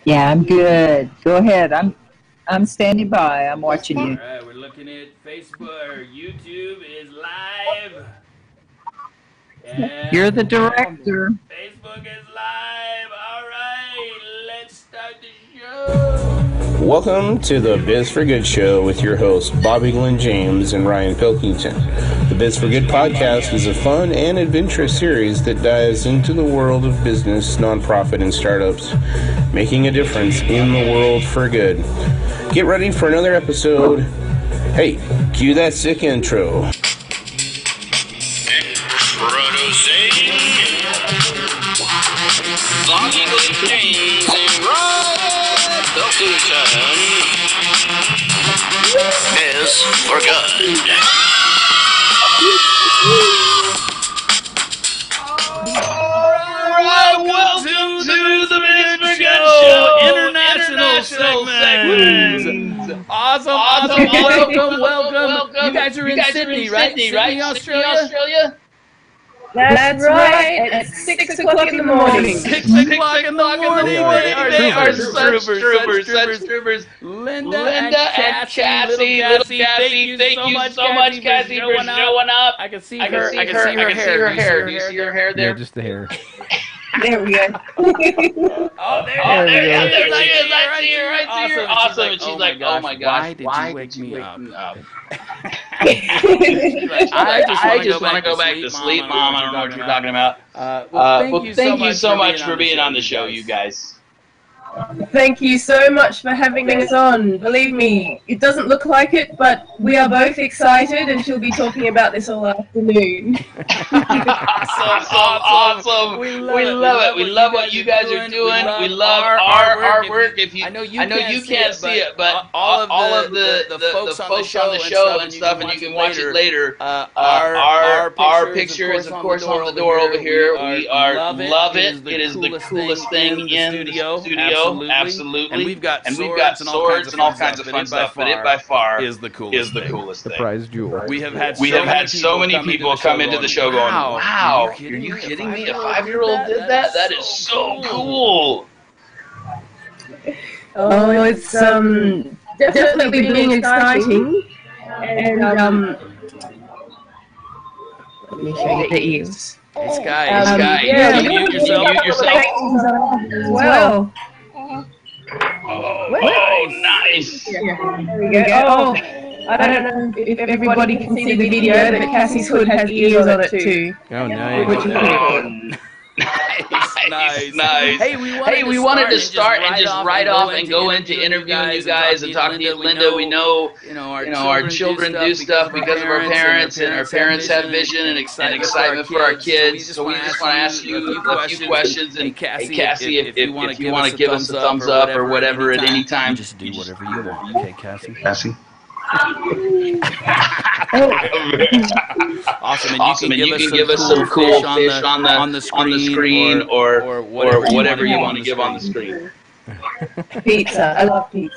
Yeah, I'm good. Go ahead. I'm standing by. I'm watching you. All right, we're looking at Facebook. YouTube is live. And You're the director. Facebook is live. All right, let's start the show. Welcome to the Biz for Good show with your hosts Bobby Glenn James and Ryan Pilkington. The Biz for Good podcast is a fun and adventurous series that dives into the world of business, nonprofit, and startups, making a difference in the world for good. Get ready for another episode. Hey, cue that sick intro. Bobby Glenn James and Ryan Pilkington is for good. Alright, welcome to the Biz for Good show, international segment. Awesome. Welcome. You guys are in Sydney, right? Sydney, Australia? That's right, at 6 o'clock in the morning. 6 o'clock in the morning. They are such troopers. Linda and Cassie, little Cassie, thank you so much, Cassie, for showing up. I can see her hair. Do you see her hair there? Yeah, just the hair. There we go. Oh, there she is. I see her. Awesome. And she's like, oh my gosh, why did you wake me up? I just want to go back to sleep, Mom. I don't know what you're talking about. Well, thank you so much for being on the show, you guys. Thank you so much for having us on. Believe me, it doesn't look like it, but we are both excited, and she'll be talking about this all afternoon. Awesome. We love it. We love what you guys are doing. We love our artwork. I know you can't see it, but all of the folks on the show and stuff, and you can watch it later. Our picture is, of course, on the door over here. We love it. It is the coolest thing in the studio. Absolutely. And we've got swords and all kinds of fun stuff, but it by far is the coolest thing. The prize jewel. We have had so many people come into the show going, wow, are you kidding me? A 5-year-old did that? That is so cool. Oh, it's definitely being exciting. And let me show you the ears. Hey, Sky. Yeah, Mute yourself. As well. Oh, nice. There we go. Oh, I don't know if everybody can see the video, but Cassie's hood has ears on it too. Oh, nice. Which is pretty cool. Nice. Hey, we wanted to start and just right off and go into interviewing you guys and talking to you. Linda, we know our children do stuff because of our parents, and our parents have vision and excitement for our kids. So we just want to ask you a few questions. And hey, Cassie, if you want to give us a thumbs up or whatever at any time, just do whatever you want. Okay, Cassie? Awesome, and you can give us some cool fish on the screen or whatever you want to give on the screen. Pizza. I love pizza.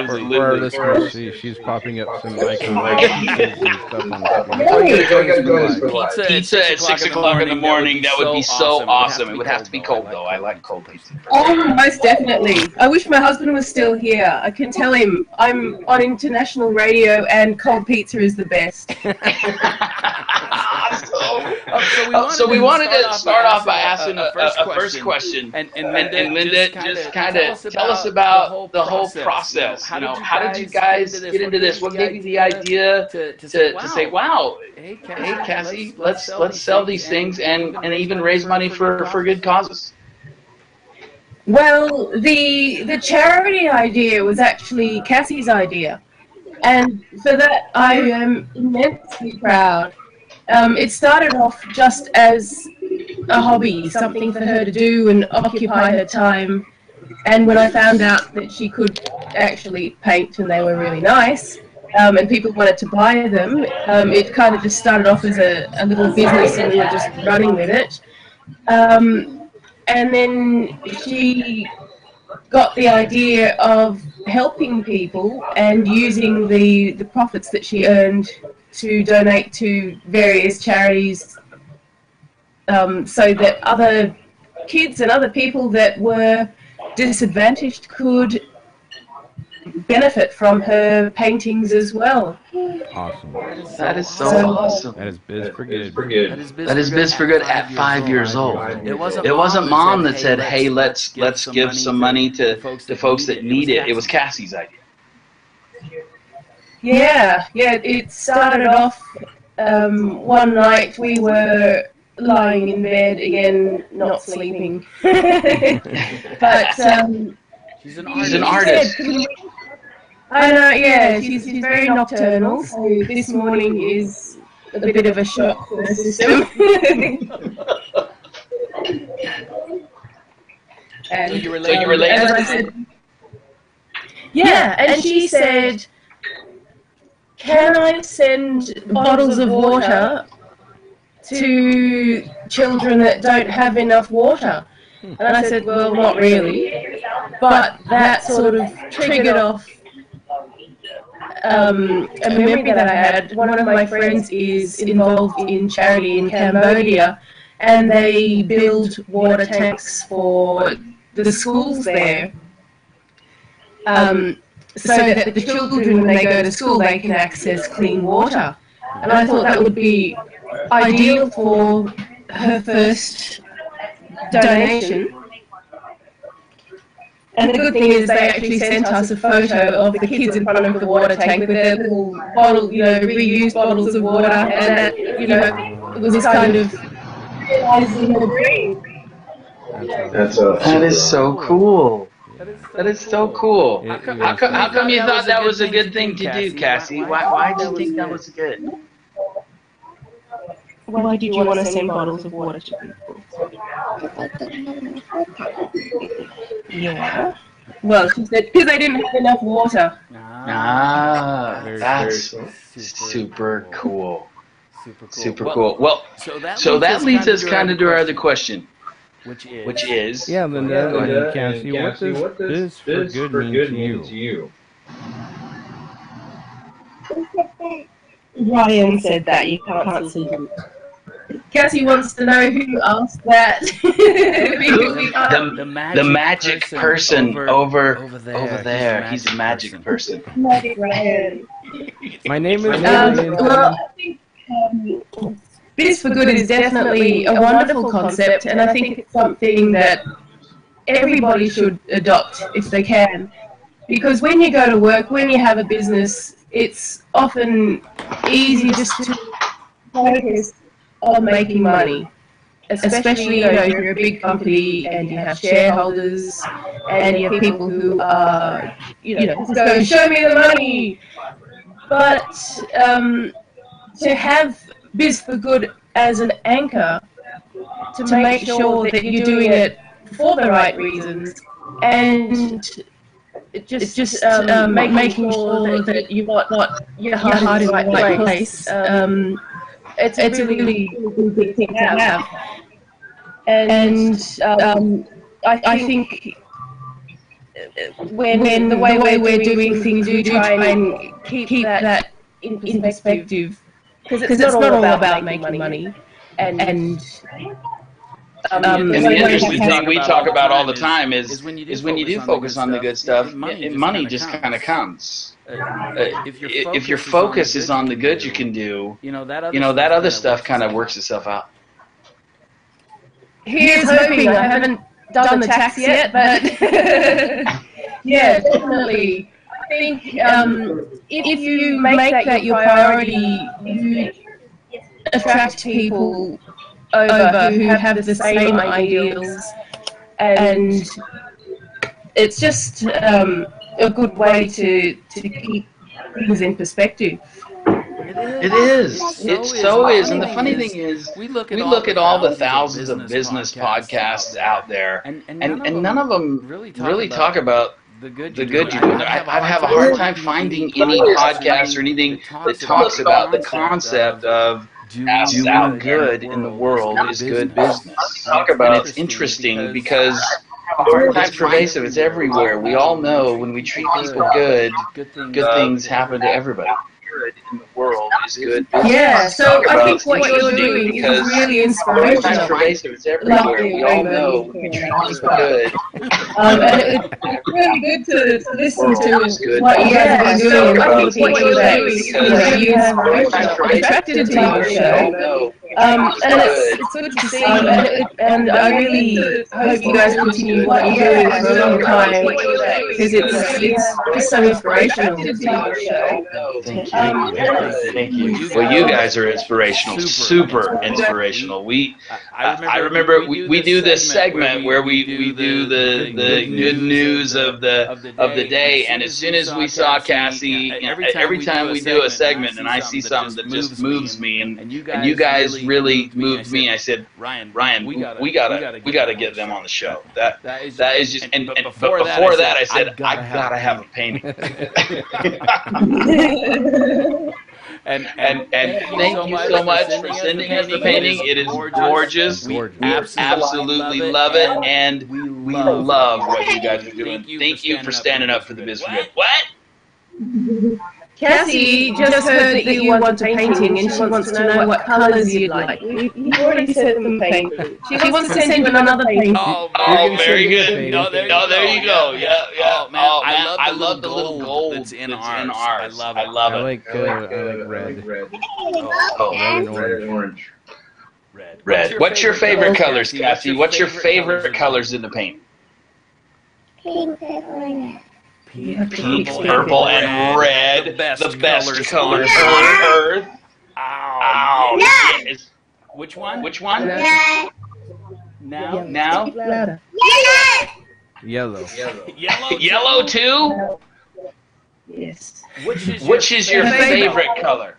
For our listeners, she's popping up some icons and stuff on the screen. Pizza at 6 o'clock in the morning. That would be so awesome. It would have to be cold, though. I like cold pizza. Oh, most definitely. I wish my husband was still here. I can tell him I'm on international radio and cold pizza is the best. So we wanted to start off by asking a first question. And Linda, just kind of tell us about the whole process. How did you guys get into this? What gave you the idea to say, wow, hey Cassie, let's sell these things and even raise money for good causes? Well, the charity idea was actually Cassie's idea, and for that I am immensely proud. It started off just as a hobby, something for her to do and occupy her time. And when I found out that she could actually paint and they were really nice, and people wanted to buy them, it kind of just started off as a little business and we were just running with it. And then she got the idea of helping people and using the profits that she earned to donate to various charities, so that other kids and other people that were disadvantaged could benefit from her paintings as well. Awesome. That is so awesome. That is biz for good. That is biz for good at 5 years old. It wasn't Mom that said, "Hey, let's give some money to folks that need it." It was Cassie's idea. Yeah. It started off one night we were lying in bed again, not sleeping. But she's an artist. I know, yeah, she's very nocturnal, so this morning is a bit of a shock for the system. So you were late? As I said, yeah, and she said, "Can I send bottles of water to children that don't have enough water?" And I said, "Well, not really." But that sort of triggered off a memory that I had. One of my friends is involved in charity in Cambodia, and they build water tanks for the schools there, so that the children, when they go to school, they can access clean water. And I thought that would be ideal for her first donation. And the good thing is they actually sent us a photo of the kids in front of the water tank with their little bottle, reused bottles of water, and that, it was this kind of realizing her dream. That is so cool. That is so cool. How come you thought that was a good thing to do, Cassie? Why did you think that was good? Why did you want to send bottles of water to people? Yeah. Well, she said because they didn't have enough water. That's super cool. Super cool. Well, so that leads us kind of to our other question, which is yeah, Linda and Cassie, what does biz for good mean to you? Ryan said that you can't see him. Cassie wants to know who asked that. the magic person over there. He's a magic person. Magic Ryan. My name is Ryan. Well, I think Biz for Good is definitely a wonderful concept, and I think it's something that everybody should adopt if they can. Because when you go to work, when you have a business, it's often easy just to focus on making money, especially you're a big company and you have shareholders and you have people who are just go, "Show me the money." But to have Biz for Good as an anchor to make sure that you're doing it for the right reasons, and it's just making sure that you've got your heart in the right place. It's a really big thing to have. And I think when the way we're doing things, we try and keep that in perspective, because it's not all about making money. And the interesting thing we talk about all the time is when you do focus on the good stuff, money just kind of comes. If your focus is on the good you can do, that other stuff kind of works itself out. Here's hoping. I haven't done the tax yet, but yeah, definitely. I think if you make that your priority, you attract people over who have the same ideals, and it's just a good way to keep things in perspective. It is. It so is. And the funny thing is, we look at all the thousands of business podcasts out there, and none of them really talk about the good you're doing. I have a hard time finding any podcast or anything that talks about the concept of doing good in the world is good business. And it's interesting because it's pervasive. It's everywhere. We all know when we treat people good things happen to everybody. In the world Yeah, so I think what you're doing is really inspirational. Pervasive everywhere. We all know it's good. And it's really good to listen to what you guys have been doing and all the people that you have attracted to your show. And it's good to see, and I really hope you guys continue what you're doing for a long time, because it's just so inspirational. Thank you. Well, you guys are inspirational, super inspirational. I remember we do this segment where we do the good news of the day, and as soon as we saw Cassie, every time we do a segment and I see something that just moves me, and you guys really moved me, I said, Ryan, we gotta get them on the show. That is just, but before that I said, I gotta have a painting. And thank you so much for sending us the painting. It is gorgeous. We absolutely love it, and we love what you guys are doing. Thank you for standing up for the biz for good. What? Cassie just heard that you want a painting, and she wants to know what colours you'd like. You've already said them painting. She wants to send you another painting. Oh, very good. No, there you go. Yeah. Oh, man, I love the little gold that's in ours. I love it. I like red. Oh, Red and orange. Red. What's your favorite colors, Cassie? What's your favorite colors in the paint? Pink, purple, and red. The best colors on earth. Ow. Yes. Which one? Now? Yellow. Yellow too? Yes. Which is your favorite color?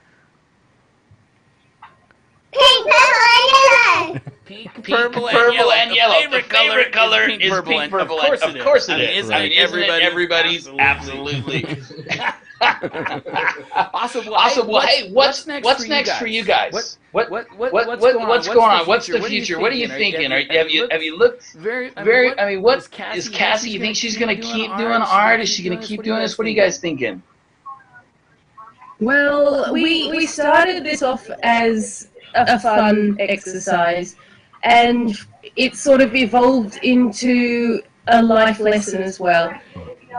Pink, purple, and yellow. Favorite color is pink, purple, and of course it is. I mean, everybody's absolutely. Awesome. Well, hey, what's next for you guys? What's going on? What's the future? What are you thinking? Have you looked? I mean, what is Cassie? You think she's gonna keep doing art? Is she gonna keep doing this? What are you guys thinking? Well, we started this off as a fun exercise, and it sort of evolved into a life lesson as well.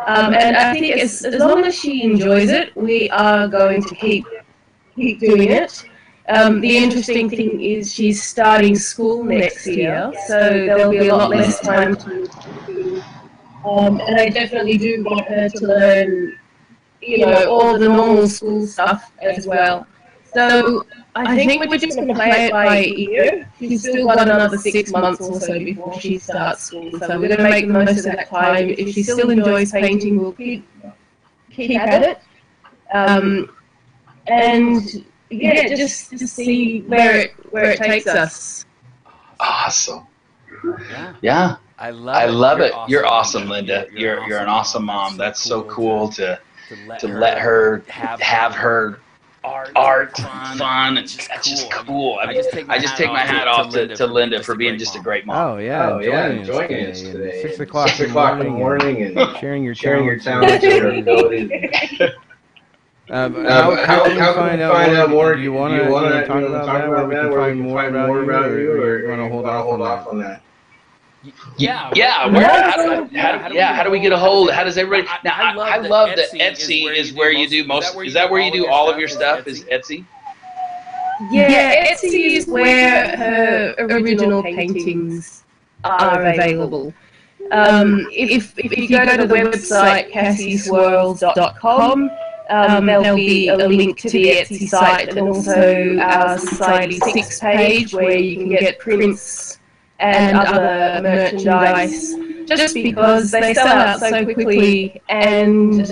And I think as long as she enjoys it, we are going to keep doing it. The interesting thing is she's starting school next year, so there'll be a lot less time to and I definitely do want her to learn, all the normal school stuff as well. So I think we're just going to play it by ear. She's still got another 6 months or so before she starts school, so we're going to make the most of that time. If she still enjoys painting, we'll keep at it. And yeah, just to see where it takes us. Awesome. Yeah. I love it. You're awesome, Linda. You're an awesome mom. That's so cool to let her have her art, fun, and that's just cool. I just take my hat off to Linda for being just a great mom. Oh yeah, joining us today. 6 o'clock in the morning and sharing your talents. How can we find out more? Do you want to talk about that? Where we can find more about you, or you want to hold off on that? Yeah. How do we get a hold? How does everybody? Now I love that Etsy is where you do most. Is that where you do all of your stuff? Is Etsy? Yeah, Etsy is where her original paintings are available. If you go to the website CassieSwirls.com, there'll be a link to the Etsy site, and also our Society 6 page where you can get prints and other merchandise, just because they sell out so quickly, and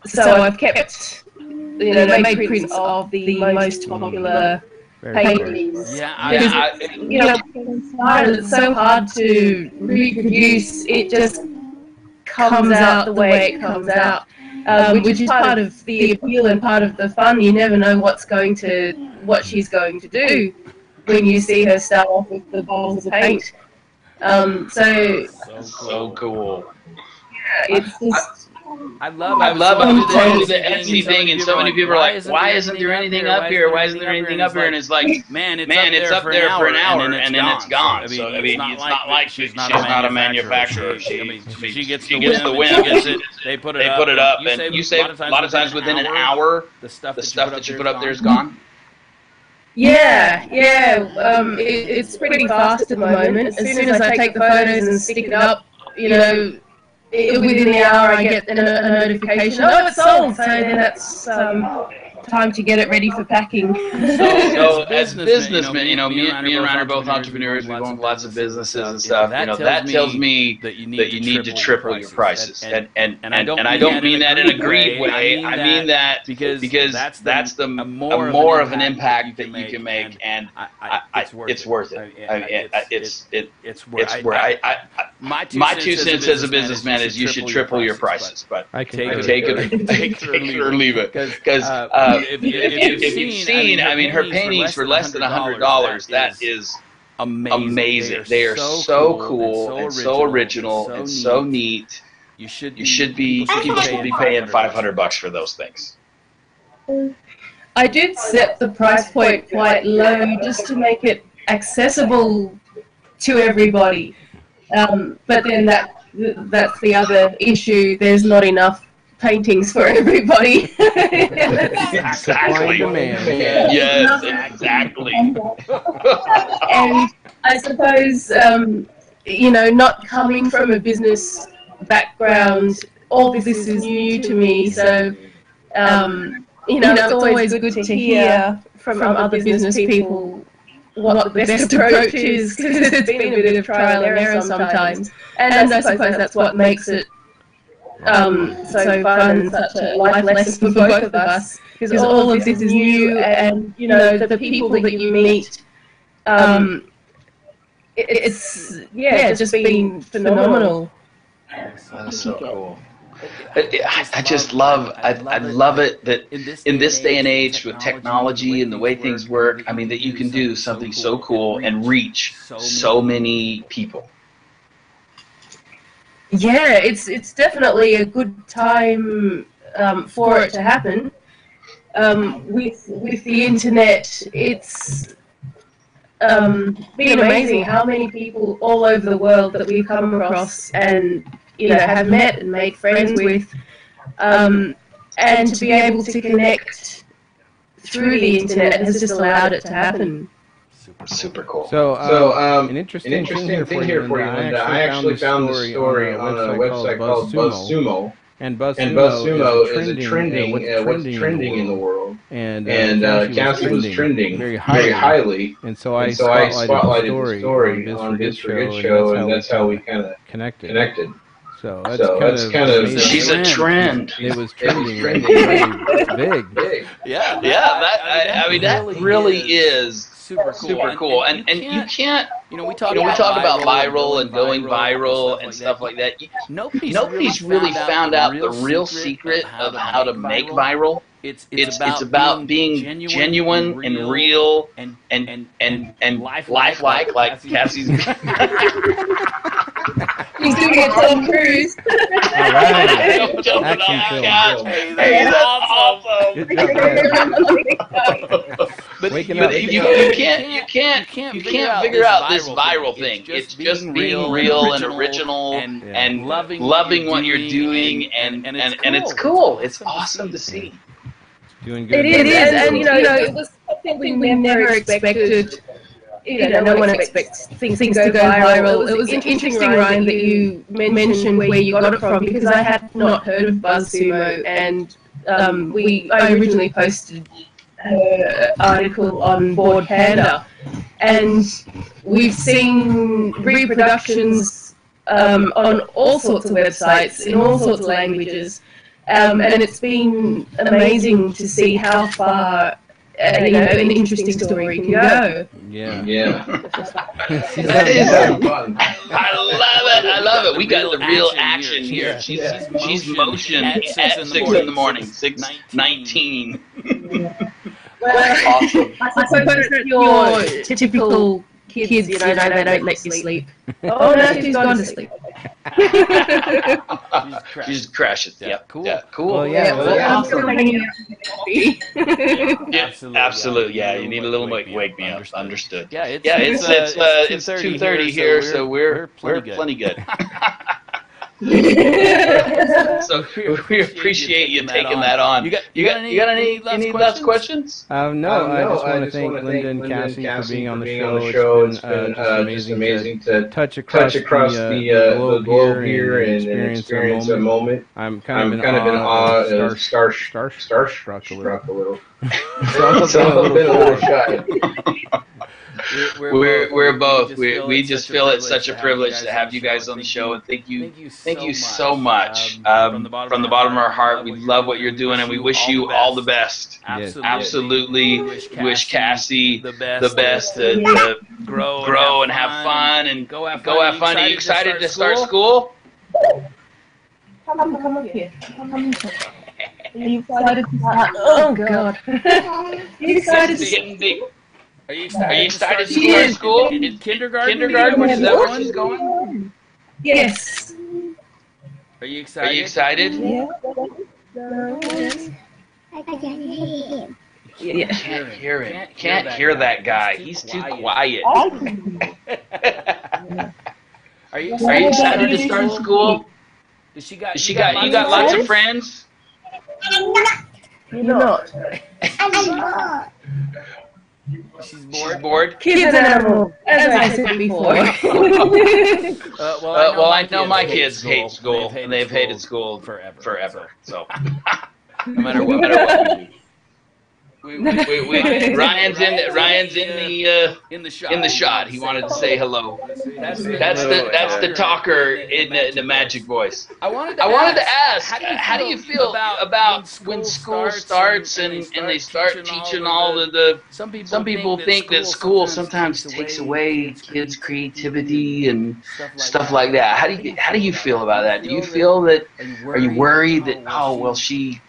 so I've kept, made prints of the most popular paintings. It's so hard to reproduce. It just comes out the way it comes out, which is part of the appeal and part of the fun. You never know what she's going to do when you see her start off with the bowls of paint. So cool. Yeah, it's just I love the Etsy thing, and so many people are like, "Why isn't there anything up here? Why isn't there anything up here?" And it's like, man, it's up there for an hour, and then it's gone. So I mean, it's not like she's not a manufacturer. She gets the win. They put it up, and you save a lot of times within an hour, the stuff that you put up there is gone. Yeah. It's pretty fast at the moment. As soon as I take the photos and stick it up, within the hour I get a notification, oh, it's sold, so then that's time to get it ready for packing. So as businessmen, me and Ryan are both entrepreneurs. We own lots of businesses and stuff. That tells me that you need to triple your prices. And I don't mean that in a greed way. I mean that because that's the more of an impact that you can make, and it's worth it. It's worth it. My 2 cents as a businessman is you should triple your prices, but take it or leave it. Because if you've seen, I mean, her paintings for less than $100, that is amazing. They are so cool and so original and so neat. People should be paying $500 for those things. I did set the price point quite low just to make it accessible to everybody. But then that's the other issue. There's not enough paintings for everybody. Exactly. Yes, exactly. And I suppose, not coming from a business background, all this is new to me. So, it's always good to hear from other business people what the best approach is, because it's been a bit of trial and error sometimes. And I suppose that's what makes it so fun and such a life lesson for both of us, because all of this is new, and the people that you meet, it's just been phenomenal. That's so cool. I just love it that in this day and age with technology and the way things work, I mean, that you can do something so cool and reach so many people. Yeah, it's definitely a good time for it to happen. With the internet, it's been amazing how many people all over the world that we've come across and have met and made friends with, and to be able to connect through the internet has just allowed it to happen. Super cool. So, an interesting thing here for you, Linda. I actually found this story on a website called BuzzSumo. And BuzzSumo is a what's trending in the world. And Cassie was trending very highly. And so I spotlighted the story on Biz for Good Show, and that's how we kind of connected. So that's kind of she's a trend. It was trending really big. Yeah. I mean, that really is super cool. And you can't, we talk about viral and going viral and stuff like that. Nobody's really found out the real secret of how to make viral. It's about being genuine and real and lifelike, like Cassie's. He's doing it Tom Cruise. All right. Jumping off the couch. Hey, that's awesome. But you can't figure out this viral thing. It's just being real and original and loving what you're doing, and it's cool. It's awesome to see. Doing good. It is, and it was something we never expected. No one expects things to go viral. It was interesting, Ryan, that you mentioned where you got it from, because I had not heard of BuzzSumo, and I originally posted an article on Board Panda, and we've seen reproductions on all sorts of websites in all sorts of languages. And it's been amazing to see how far an interesting story can go. Yeah. That is fun. I love it. We got the real action here. She's motion at 6 in the morning, 6:19. Well, awesome. I suppose that's your typical kids, you know, they don't let you sleep. Oh, no, she's gone to sleep. You just crash it. Yeah, cool. Yeah, cool. Well, yeah. I'm still hanging out with coffee. Absolutely. Yeah, you need a little wake me up. Understood. Yeah, it's 2:30 here, so we're plenty good. So we appreciate you taking that on. You got any last questions? No, I just want to thank Linda and Cassie for being on the show. It's been just amazing to touch across the globe here and experience a moment. I'm kind of in awe, starstruck a little. So a little shy. We're both. We just feel it's such a privilege to have you guys on the show, and thank you so much. From the bottom of our heart, we love what you're doing, and we wish you all the best. Absolutely. Wish Cassie the best to grow and have fun and go have fun. Are you excited to start school? Come up here. Are you excited to start? Oh, God. Are you excited to start? Are you excited to start school? In kindergarten? Is that where she's going? Yes. Are you excited? Yeah. Can't hear him. Can't hear that guy. He's too quiet. Are you excited to start school? You got lots of friends? You're not. She's bored. Kids and animals, as I said before. Well, I know my kids hate school, and they've hated school forever. So, no matter what we do. Ryan's in the shot. He wanted to say hello. That's the talker in the magic voice. I wanted to ask, how do you feel about when school starts and they start teaching all of the? Some people think that school sometimes takes away kids' creativity and stuff like that. How do you feel about that? Do you feel that? Are you worried that she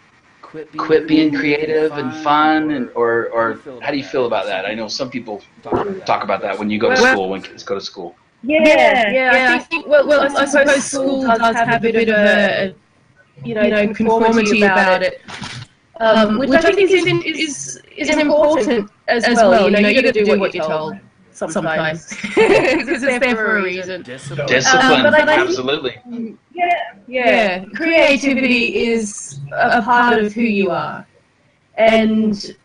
quit being creative and fun, or how do you feel about that? I know some people talk about that when you go to school, when kids go to school. Yeah. I think, I suppose school does have a bit of a, conformity about it, which I think is important as well. You got to do what you're told sometimes, because it's there for a reason. Discipline, absolutely. Yeah. Creativity is a part of who you are, and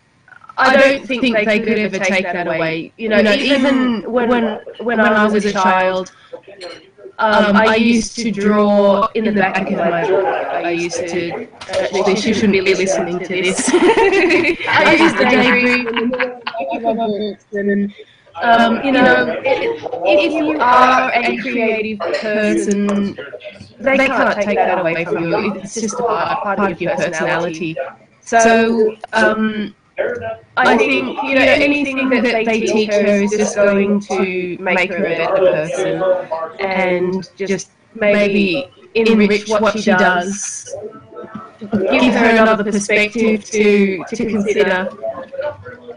I don't think they could ever take that away. Even when I was a child, I used to draw in the back of my book. I used to. Actually, she shouldn't be listening to this. I used to daydream in the back of my books and. If you are a creative person, they can't take that away from you. It's just a part of your personality. So I think anything that they teach her is just going to make her a better person and just maybe enrich what she does, give her another perspective to consider,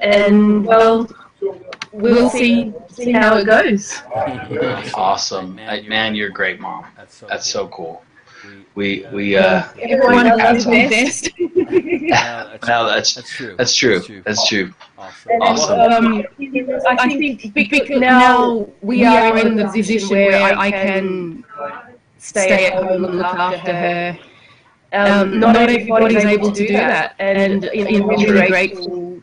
and we'll see how it goes. Awesome, man! You're a great mom. That's so cool. We everyone loves me best. No, that's true. That's true. Awesome. I think because now we are in the position where I can stay at home and look after her. Not everybody's able to do that, and I'm really grateful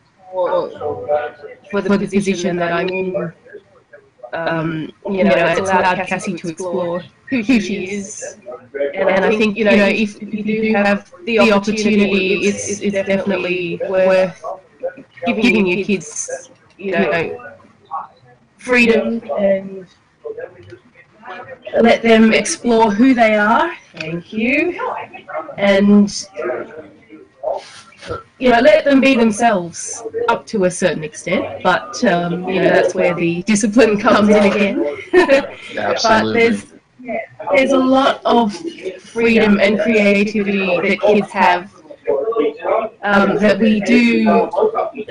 for the position that I'm in. It's allowed Cassie to explore who she is, and I think if you do have the opportunity, it's definitely worth giving your kids freedom and let them explore who they are. Thank you, and let them be themselves up to a certain extent, but that's where the discipline comes in again. Absolutely. But there's a lot of freedom and creativity that kids have that we do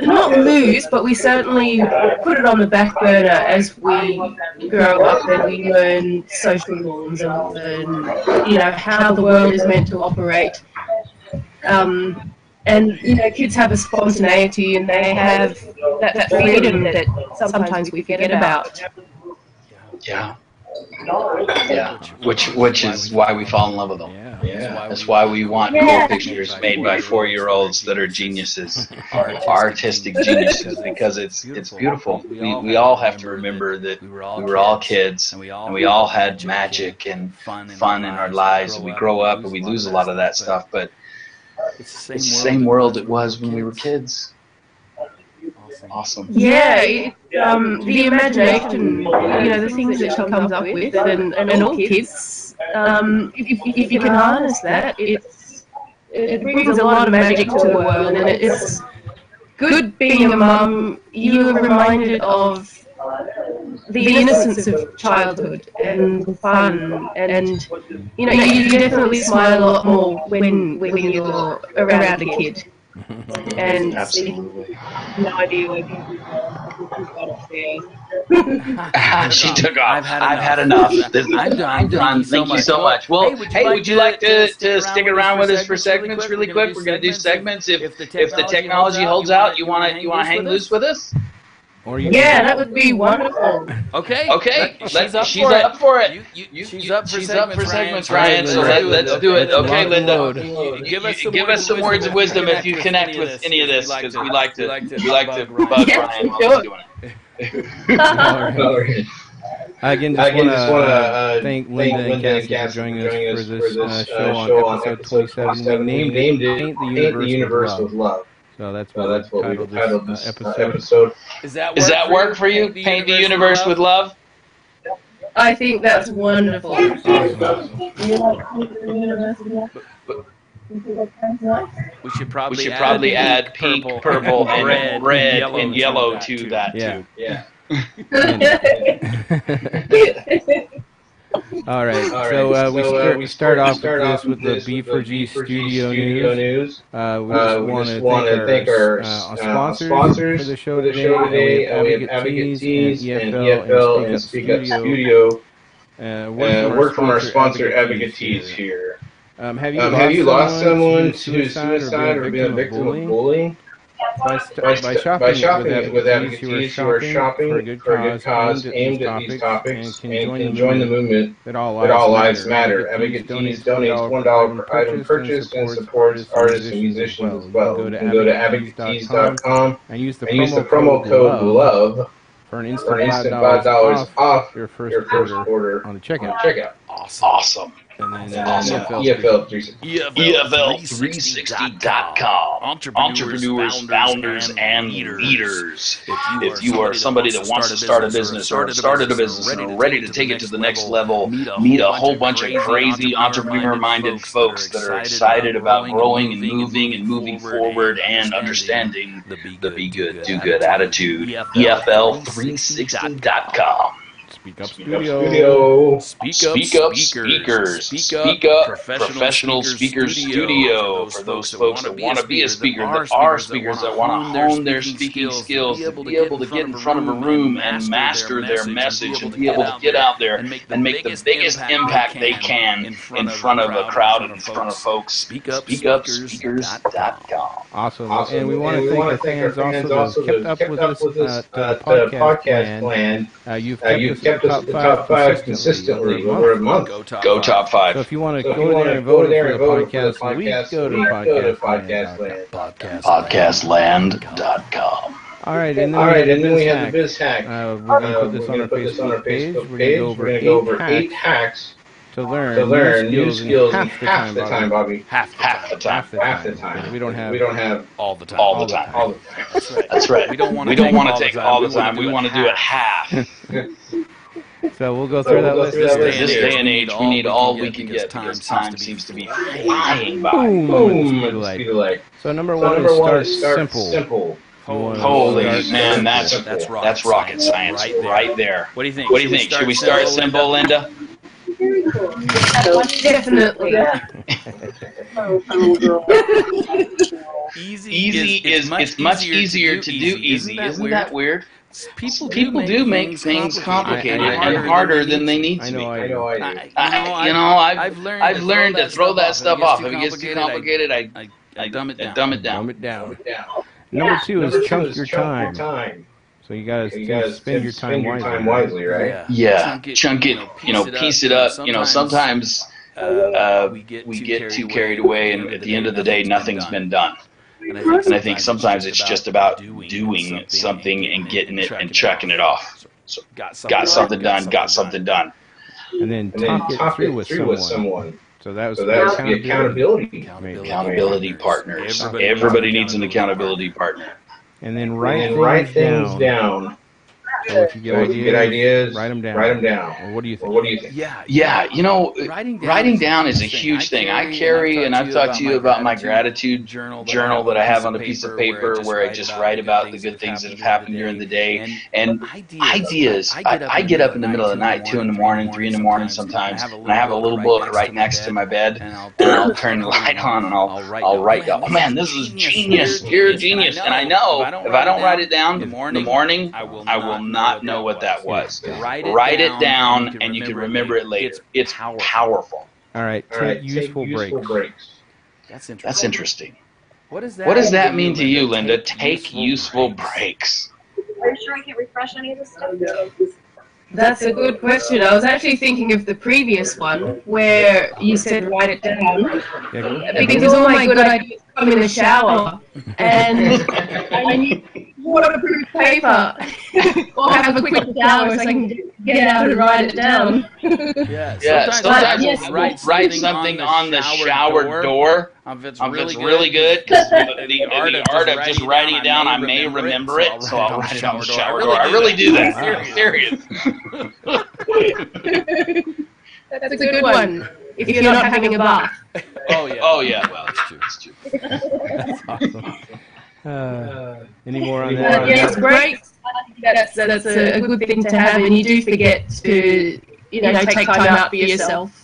not lose, but we certainly put it on the back burner as we grow up and we learn social norms and learn, how the world is meant to operate. And, kids have a spontaneity and they have that freedom that sometimes we forget about. Yeah. Yeah, which is why we fall in love with them. Yeah. That's why we want cool pictures made by 4-year-olds that are geniuses, artistic geniuses, because it's beautiful. We all have to remember that we were all kids, and we all had magic and fun in our lives, and we grow up and we lose a lot of that stuff, but it's the same world it was when we were kids. Awesome. Yeah, the imagination, the things that she comes up with, and all kids, if you can harness that, it brings a lot of magic to the world, and it's good being a mum. You're reminded of the innocence of childhood and the fun, and you definitely smile a lot more when you're around a kid. And absolutely. No idea where people She took off. I've had enough. I'm done. Thank you so much. Well, hey, would you like to stick around with us for segments really quick? We're going to do segments. If the technology holds out, you want to hang loose with us? Yeah, that would be wonderful. Okay. She's up for it. She's up for segments, Ryan. So let's do it. Okay, Linda. Give us some words of wisdom if you connect with any of this, because we like to bug Ryan while he's doing it. All right. Again, just want to thank Linda and Cassie for joining us for this show on episode 27. We named it Paint the Universe with Love. So that's what we titled this episode. Does that work for you? Paint the universe with love? I think that's wonderful. We should probably add pink, purple, and red and yellow to that too. Yeah. All right. So we start off with the B4G Studio News. We just want to thank our sponsors for the show today. We have Advocate Tees and EFL and Speak Up Studio. Word from our sponsor, Advocate Tees here. Have you lost someone to suicide or been a victim of bullying? By shopping with Advocate Tees, you are shopping for a good cause aimed at these topics and can join the movement that all lives matter. Advocate Tees donates $1 per item purchased and supports artists and musicians as well. You can go to advocatetees.com and use the promo code LOVE for an instant $5 off your first order on the checkout. Awesome. And then EFL360.com. Entrepreneurs, founders, and leaders. If you are somebody that wants to start a business or started a business and are ready to take it to the next level, meet a whole bunch of crazy entrepreneur-minded folks that are excited about growing and moving forward and understanding the be good, do good attitude. EFL360.com. Speak Up Studio. Speak Up Speakers. Speak Up Professional Speakers Studio. For those folks that want to be a speaker, that are speakers, that want to hone their speaking skills, to be able to get in front of a room and master their message, and be able to get out there and make the biggest impact they can in front of a crowd and in front of folks. SpeakUpSpeakers.com. Awesome. And we want to thank our fans also that have kept up with us the podcast plan. You've kept us at the top 5 consistently over a month. Go top 5. So if you want to go there and vote for the podcast of the week, go to podcastland.com. All right, and then we have the Biz Hack. We're going to put this on our Facebook page. We're going to go over 8 hacks to learn new skills in half the time, Bobby. Half the time. We don't have all the time. That's right. We don't want to take all the time. We want to do it half. So we'll go through that list. This day and age, we need all we can get because time seems to be flying by. Boom. Speed of light. So number one is start simple. Holy man, that's rocket science right there. What do you think? Should we start simple, Linda? Definitely. Easy is it's much easier to do easy. Isn't that weird? People do make things complicated and harder than they need to be. I've learned to throw that stuff off. If it gets too complicated, I dumb it down. Number 2 is chunk your time. So you gotta spend your time wisely, right? Yeah. Chunk it, piece it up. Sometimes we get too carried away, and at the end of the day, nothing's been done. And I think sometimes it's just about doing something and getting it and checking it off. So got something done. And then talk it through with someone. So that was the accountability partners. Everybody needs an accountability partner. And then write things down. So if you get ideas, write them down. Well, what do you think? Yeah. Writing down is a huge thing. I carry, and I've talked to you about my gratitude journal that I have on a piece of paper where I just write about the good things that have happened during the day. And ideas, I get up in the middle of the night, 2 in the morning, 3 in the morning sometimes, and I have a little book right next to my bed, and I'll turn the light on and I'll write down, oh man, this is genius, you're a genius. And I know if I don't write it down in the morning, I will not know what that was. Write it down, and you can remember it later. It's powerful. All right, take useful breaks. That's interesting. What does that mean to you, Linda? Take useful breaks. Are you sure we can refresh any of this stuff? That's a good question. I was actually thinking of the previous one where you said write it down. Because all my good ideas come in the shower. And I need waterproof paper. Or have a quick shower so I can get it out and write it down. Sometimes we'll write something on the shower door. If it's really good, because the art of just writing it down, I may remember it, so I'll write it on the shower door. I really do that. Serious. That's a good one. If you're not having a bath. Oh yeah. Well, it's true. That's awesome. Any more on that? Yes, breaks. That's a good thing to have, and you do forget to take time out for yourself.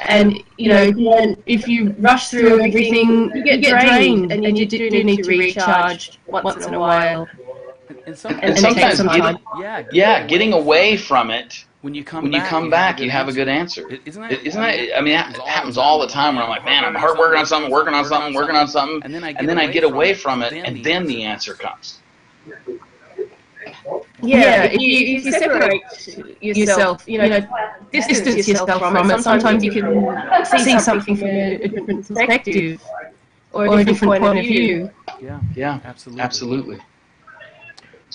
And if you rush through everything, you get drained, and you do need to recharge once in a while. And sometimes take some time. Getting away from it. When you come back, you have a good answer. Isn't that? I mean, that happens all the time. Where I'm like, man, I'm working on something, and then I get away from it, and then the answer comes. Yeah, if you separate yourself, distance yourself from it, sometimes you can see something from a different perspective or a different point of view. Yeah, absolutely.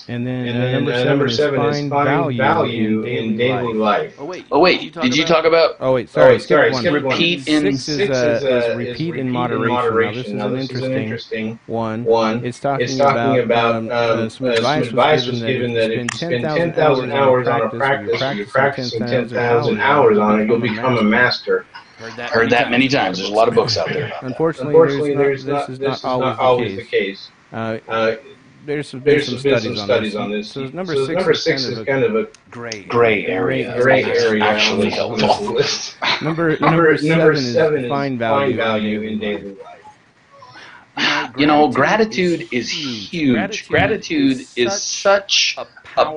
And then number seven is find value in daily life. Oh wait, did you talk about? Oh wait, sorry, skip one. Repeat in six is repeat in moderation. Now this is an interesting one. It's talking about some advice was given that if you spend 10,000 hours on a practice, you're practicing 10,000 hours on it, you'll become a master. Heard that many times. There's a lot of books out there. Unfortunately, this is not always the case. There's been some studies on this. So number six is kind of a gray area. Actually helpful. Number seven is find value in daily life. Gratitude is huge. Gratitude is such a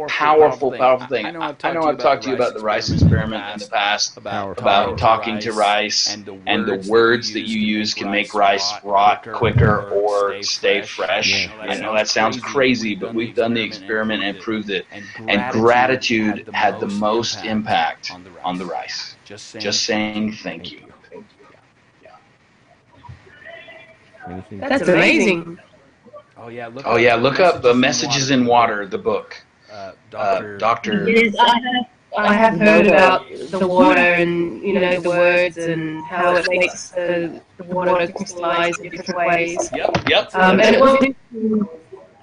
powerful thing. I know I've talked to you about the rice experiment in the past, about talking to rice, and the words that you use can make rice rot quicker or stay fresh. I know that sounds crazy, but we've done the experiment and proved it. And gratitude had the most impact on the rice. Just saying thank you. That's amazing. Oh yeah, look up the Messages in Water, the book. Doctor. I have heard about the water and the words and how it makes the water crystallize in different ways. Yep. And it was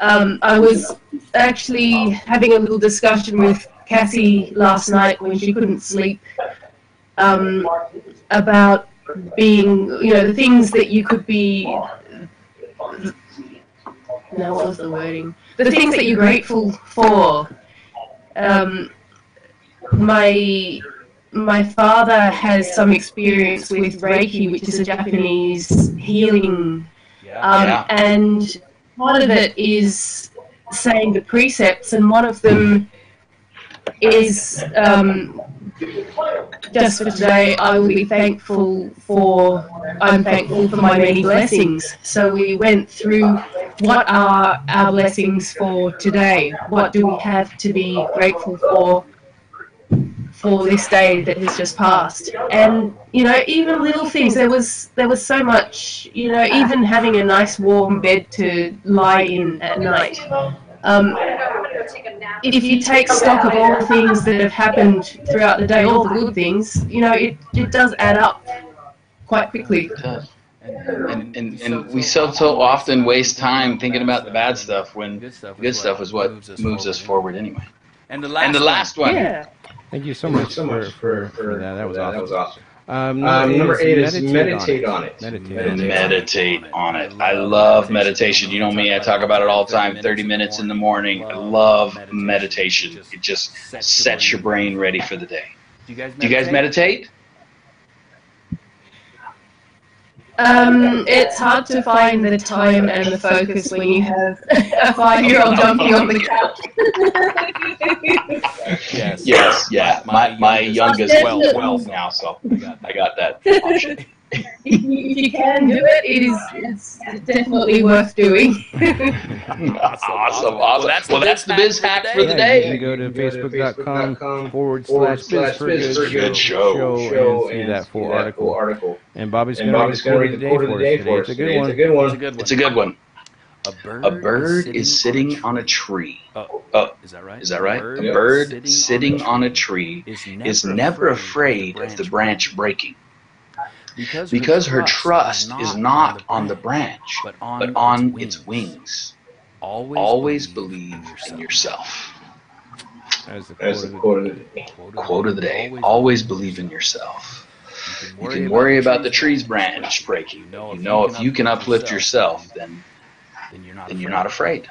I was actually having a little discussion with Cassie last night when she couldn't sleep about being the things that you could be. No, what was the wording? The things that you're grateful for. My my father has some experience with Reiki, which is a Japanese healing, and part of it is saying the precepts, and one of them is just for today, I will be thankful for, I'm thankful for my many blessings. So we went through what are our blessings for today? What do we have to be grateful for this day that has just passed? And, you know, even little things, there was so much, you know, even having a nice warm bed to lie in at night. If you take stock of all the things that have happened throughout the day, all the good things, you know, it does add up quite quickly. It does. And we so often waste time thinking about the bad stuff when good stuff is what moves us forward anyway. And the last one. Yeah. Thank you so much for that. That was awesome. Number 8 is meditate on it. Meditate on it. I love meditation. You know me, I talk about it all the time. 30 minutes in the morning. I love meditation. It just sets your brain ready for the day. Do you guys meditate? It's hard to find the time and the focus when you have a 5-year-old jumping on the couch. Yes. My youngest 12 now, so I got that option. If you can do it, it's definitely worth doing. Awesome. Well, that's the biz hack for the day. You can go to facebook.com/biz4good show and see that full article. And Bobby's going to record the day for us today. It's a good one. It's a good one. A bird is sitting on a tree. Is that right? A bird sitting on a tree is never afraid of the branch breaking. Because her trust is not on the branch, but on its wings. Always believe in yourself. As the quote of the day. Always believe in yourself. You can worry about the tree's branch breaking. You know if you can uplift yourself, then you're not afraid.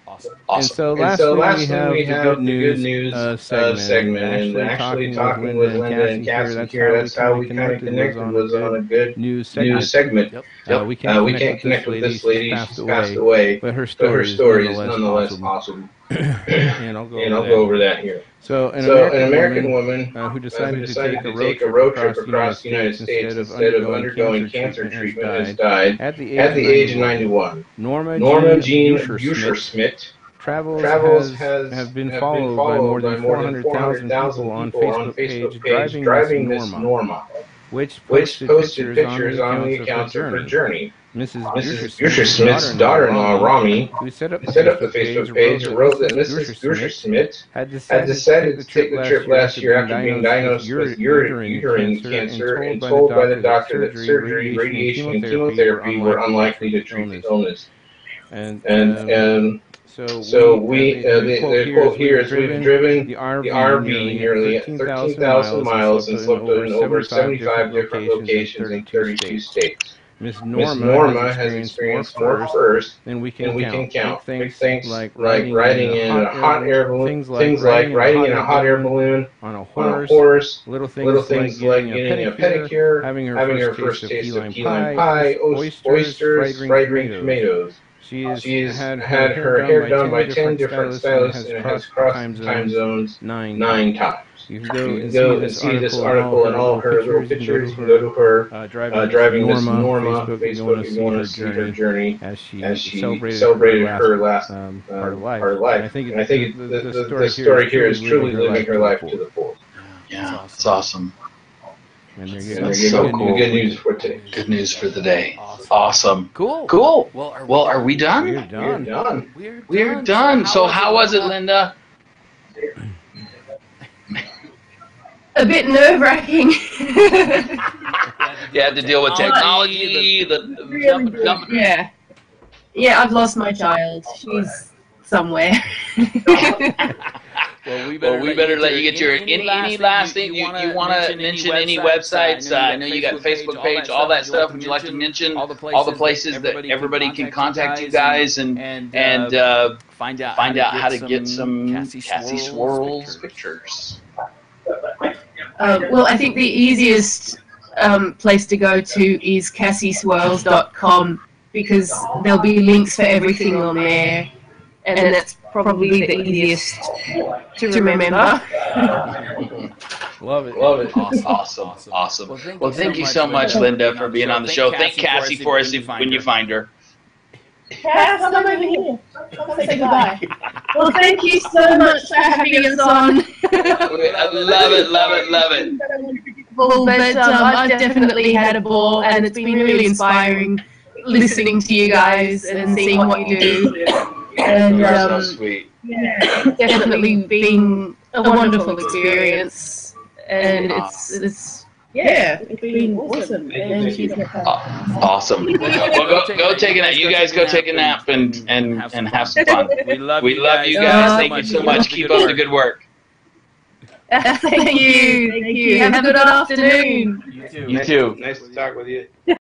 Awesome. And so lastly, we have the good news segment. And actually talking with Linda and Cassie here, that's how we kind of connected, was on a good news segment. Yep. We can't connect with this lady, she's passed away, but her story is nonetheless awesome. And I'll go over that here. So an American woman who decided to take a road trip across the United States instead of undergoing cancer treatment has died at the age of 91. Norma Jean Buscher-Smith. Travels have been followed by more than 400,000 people on Facebook page Driving Miss Norma, which posted pictures on the accounts of her journey. Mrs. Buscher-Smith's daughter-in-law, Rami, who set up the Facebook page, wrote that Mrs. Buscher-Smith had decided to take the trip last year after being diagnosed with uterine cancer and told by the doctor that surgery, radiation, and chemotherapy were unlikely to treat the illness. So the quote here is, we've driven the RV nearly 13,000 miles and slept in over 75 different locations in 32 states. Miss Norma has experienced more first than we can count. Big things like riding in a hot air balloon, things like riding in a hot air balloon on a horse, little things like getting a pedicure, having her first taste of key lime pie, oysters, fried green tomatoes. She's had her hair done by 10 different stylists and has crossed time zones 9 times. You can go and see this article and all her little pictures. You can go to her Driving Miss Norma Facebook if you want to see her journey as she celebrated her last part of life. And I think the story here is truly living her life to the fullest. Yeah, it's awesome. And that's so cool. Good news for today. Good news for the day. Awesome. Cool. Well, are we done? We're done. So how was it, Linda? A bit nerve-wracking. You had to deal with technology, Yeah, I've lost my child. She's somewhere. Well, we better let you get your any last thing you want to mention, any websites. I know you got Facebook page, all that stuff. Would you like to mention all the places that everybody can contact you guys and find out how to get some CassieSwirls pictures? Well, I think the easiest place to go to is CassieSwirls.com, because there'll be links for everything on there, and that's probably the easiest to remember. Love it. Love it. Awesome. Well, thank you so much, Linda, for being on the show. Thank Cassie for us when you find her. Cass, come over here. Come say goodbye. Well, thank you so much for having us on. I love it. Well, but I've definitely had a ball, and it's been really inspiring listening to you guys and seeing what you do. And You're so sweet. Yeah, it's definitely been a wonderful experience, and it's been awesome. Awesome. Well, go take a nap. You guys go take a nap and have some fun. We love you guys. Thank you so much. Keep up the good work. Thank you. Have a good afternoon. You too. Nice to talk with you.